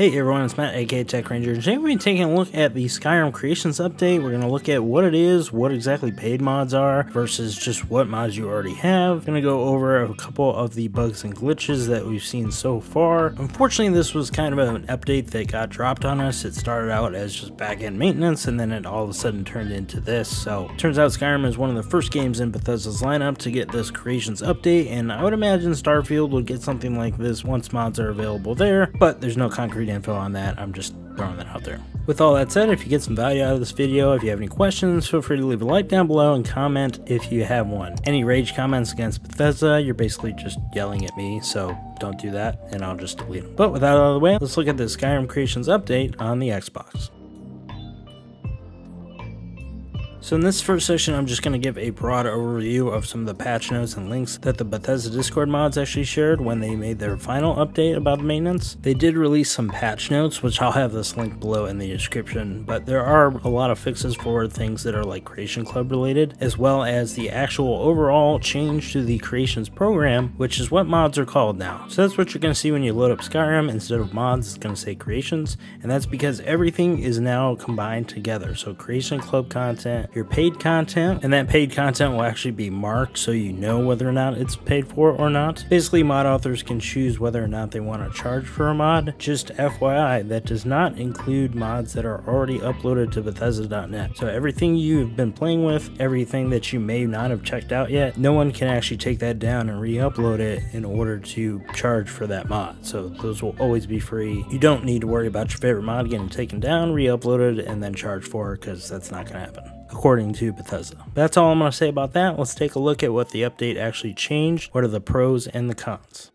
Hey everyone, it's Matt, aka Tech Ranger. Today we're taking a look at the Skyrim Creations update. We're going to look at what it is, what exactly paid mods are, versus just what mods you already have. We're going to go over a couple of the bugs and glitches that we've seen so far. Unfortunately, this was kind of an update that got dropped on us. It started out as just back-end maintenance, and then it all of a sudden turned into this. So, turns out Skyrim is one of the first games in Bethesda's lineup to get this Creations update, and I would imagine Starfield would get something like this once mods are available there, but there's no concrete info on that. I'm just throwing that out there. With all that said, if you get some value out of this video, if you have any questions, feel free to leave a like down below and comment if you have one. Any rage comments against Bethesda, you're basically just yelling at me, so don't do that and I'll just delete them. But with that out of the way, let's look at the Skyrim Creations update on the Xbox. So in this first section, I'm just going to give a broad overview of some of the patch notes and links that the Bethesda Discord mods actually shared when they made their final update about maintenance. They did release some patch notes, which I'll have this link below in the description, but there are a lot of fixes for things that are like Creation Club related, as well as the actual overall change to the Creations program, which is what mods are called now. So that's what you're going to see when you load up Skyrim. Instead of mods, it's going to say Creations, and that's because everything is now combined together. So Creation Club content, your paid content, and that paid content will actually be marked so you know whether or not it's paid for or not. Basically, mod authors can choose whether or not they want to charge for a mod. Just FYI, that does not include mods that are already uploaded to Bethesda.net. So everything you've been playing with, everything that you may not have checked out yet, no one can actually take that down and re-upload it in order to charge for that mod. So those will always be free. You don't need to worry about your favorite mod getting taken down, re-uploaded, and then charged for, because that's not going to happen, according to Bethesda. That's all I'm going to say about that. Let's take a look at what the update actually changed. What are the pros and the cons?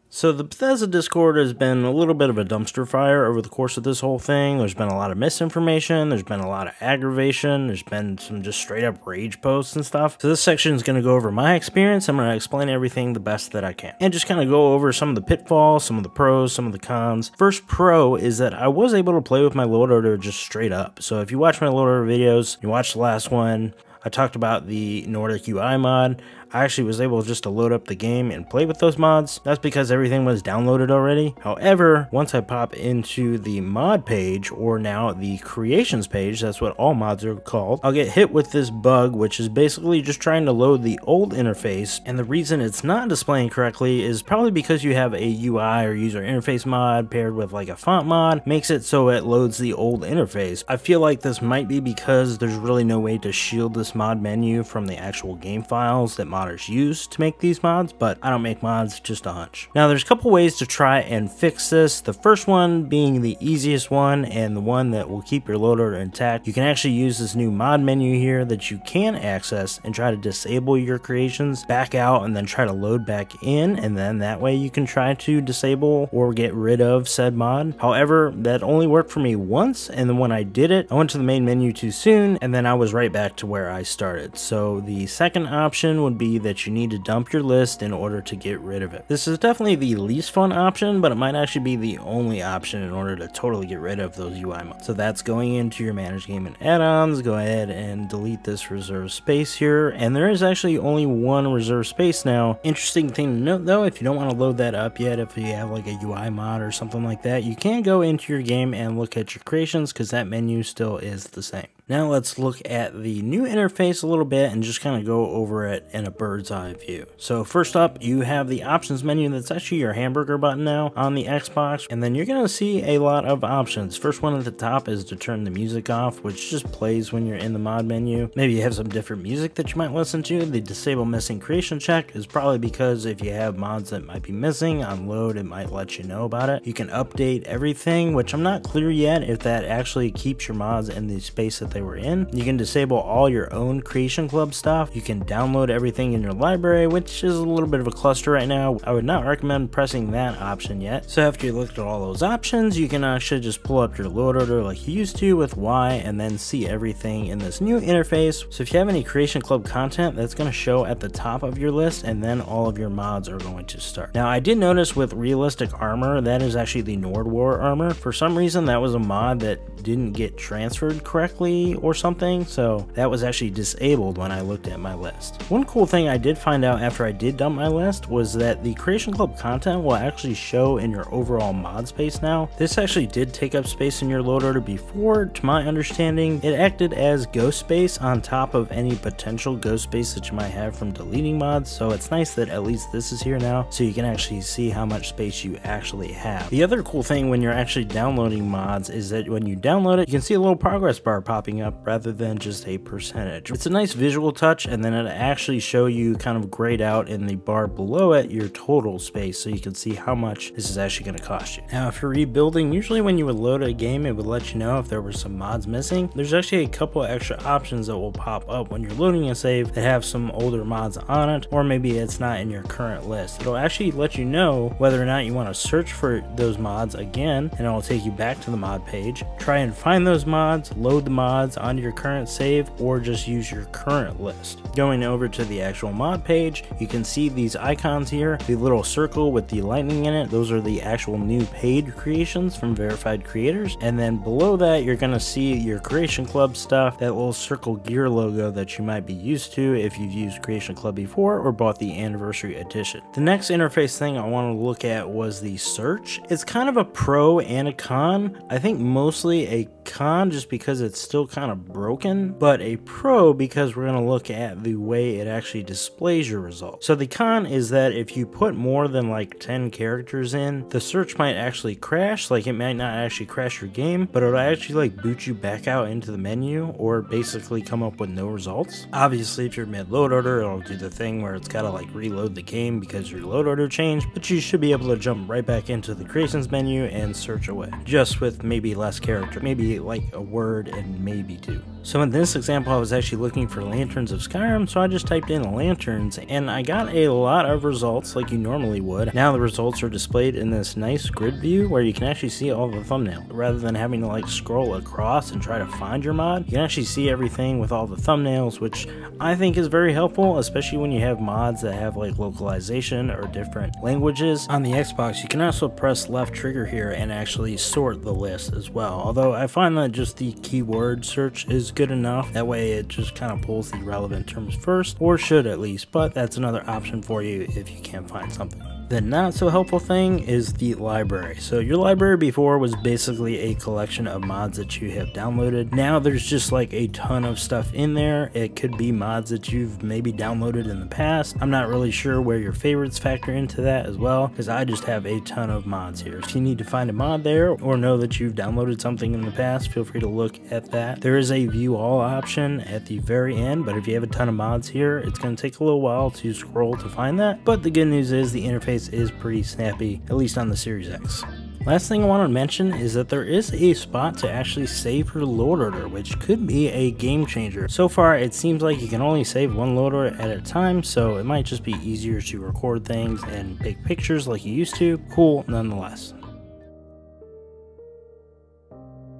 So the Bethesda Discord has been a little bit of a dumpster fire over the course of this whole thing. There's been a lot of misinformation, there's been a lot of aggravation, there's been some just straight up rage posts and stuff. So this section is going to go over my experience. I'm going to explain everything the best that I can, and just kind of go over some of the pitfalls, some of the pros, some of the cons. First pro is that I was able to play with my load order just straight up. So if you watch my load order videos, you watched the last one, I talked about the Nordic UI mod. I actually was able just to load up the game and play with those mods. That's because everything was downloaded already. However, once I pop into the mod page, or now the creations page, that's what all mods are called, I'll get hit with this bug, which is basically just trying to load the old interface. And the reason it's not displaying correctly is probably because you have a UI or user interface mod paired with like a font mod, makes it so it loads the old interface. I feel like this might be because there's really no way to shield this mod menu from the actual game files that modders use to make these mods, but I don't make mods, just a hunch. Now there's a couple ways to try and fix this. The first one being the easiest one and the one that will keep your load order intact. You can actually use this new mod menu here that you can access and try to disable your creations, back out, and then try to load back in, and then that way you can try to disable or get rid of said mod. However, that only worked for me once, and then when I did it, I went to the main menu too soon, and then I was right back to where I started. So the second option would be that you need to dump your list in order to get rid of it. This is definitely the least fun option, but it might actually be the only option in order to totally get rid of those UI mods. So that's going into your manage game and add-ons. Go ahead and delete this reserve space here, and there is actually only one reserve space now. Interesting thing to note though, if you don't want to load that up yet, if you have like a UI mod or something like that, you can go into your game and look at your creations, because that menu still is the same. Now let's look at the new interface a little bit and just kind of go over it in a bird's eye view. So first up, you have the options menu. That's actually your hamburger button now on the Xbox, and then you're going to see a lot of options. First one at the top is to turn the music off, which just plays when you're in the mod menu. Maybe you have some different music that you might listen to. The disable missing creation check is probably because if you have mods that might be missing on load, it might let you know about it. You can update everything, which I'm not clear yet if that actually keeps your mods in the space that they were in. You can disable all your own Creation Club stuff. You can download everything in your library, which is a little bit of a cluster right now. I would not recommend pressing that option yet. So after you looked at all those options, you can actually just pull up your load order like you used to with Y, and then see everything in this new interface. So if you have any Creation Club content, that's going to show at the top of your list, and then all of your mods are going to start. Now I did notice with realistic armor, that is actually the Nord War armor. For some reason that was a mod that didn't get transferred correctly penalty or something, so that was actually disabled when I looked at my list. One cool thing I did find out after I did dump my list was that the Creation Club content will actually show in your overall mod space now. This actually did take up space in your load order before. To my understanding, it acted as ghost space on top of any potential ghost space that you might have from deleting mods, so it's nice that at least this is here now so you can actually see how much space you actually have. The other cool thing when you're actually downloading mods is that when you download it, you can see a little progress bar popping up rather than just a percentage. It's a nice visual touch, and then it actually show you kind of grayed out in the bar below it your total space so you can see how much this is actually going to cost you. Now if you're rebuilding, usually when you would load a game, it would let you know if there were some mods missing. There's actually a couple extra options that will pop up when you're loading a save that have some older mods on it, or maybe it's not in your current list. It'll actually let you know whether or not you want to search for those mods again, and it'll take you back to the mod page, try and find those mods, load the mods onto your current save, or just use your current list. Going over to the actual mod page, you can see these icons here, the little circle with the lightning in it. Those are the actual new paid creations from verified creators, and then below that you're going to see your Creation Club stuff, that little circle gear logo that you might be used to if you've used Creation Club before or bought the anniversary edition. The next interface thing I want to look at was the search. It's kind of a pro and a con. I think mostly a con just because it's still kind of broken, but a pro because we're going to look at the way it actually displays your results. So the con is that if you put more than like 10 characters in, the search might actually crash. Like, it might not actually crash your game, but it'll actually like boot you back out into the menu or basically come up with no results. Obviously if you're mid load order, it'll do the thing where it's got to like reload the game because your load order changed, but you should be able to jump right back into the creations menu and search away, just with maybe less character, maybe like a word and maybe two. So in this example, I was actually looking for lanterns of Skyrim, so I just typed in lanterns and I got a lot of results like you normally would. Now the results are displayed in this nice grid view where you can actually see all the thumbnail. Rather than having to like scroll across and try to find your mod, you can actually see everything with all the thumbnails, which I think is very helpful, especially when you have mods that have like localization or different languages. On the Xbox, you can also press left trigger here and actually sort the list as well. Although I find that just the keyword search is good enough. That way it just kind of pulls the relevant terms first, or should at least, but that's another option for you if you can't find something. The not so helpful thing is the library. So your library before was basically a collection of mods that you have downloaded. Now there's just like a ton of stuff in there. It could be mods that you've maybe downloaded in the past. I'm not really sure where your favorites factor into that as well, because I just have a ton of mods here. If you need to find a mod there or know that you've downloaded something in the past, feel free to look at that. There is a view all option at the very end, but if you have a ton of mods here, it's going to take a little while to scroll to find that. But the good news is the interface is pretty snappy, at least on the Series X. Last thing I want to mention is that there is a spot to actually save your load order, which could be a game changer. So far, it seems like you can only save one load order at a time, so it might just be easier to record things and take pictures like you used to. Cool nonetheless.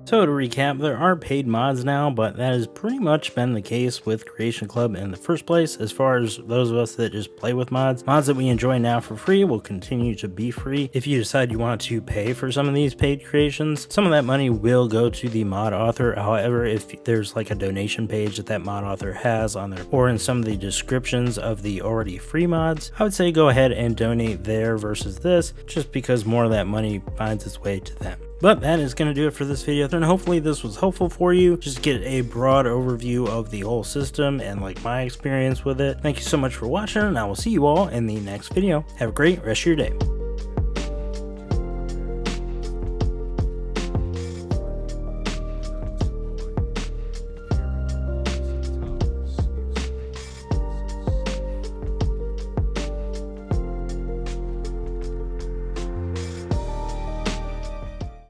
So to recap, there are paid mods now, but that has pretty much been the case with Creation Club in the first place. As far as those of us that just play with mods, mods that we enjoy now for free will continue to be free. If you decide you want to pay for some of these paid creations, some of that money will go to the mod author. However, if there's like a donation page that mod author has on there, or in some of the descriptions of the already free mods, I would say go ahead and donate there versus this, just because more of that money finds its way to them. But that is going to do it for this video, and hopefully this was helpful for you. Just get a broad overview of the whole system and like my experience with it. Thank you so much for watching, and I will see you all in the next video. Have a great rest of your day.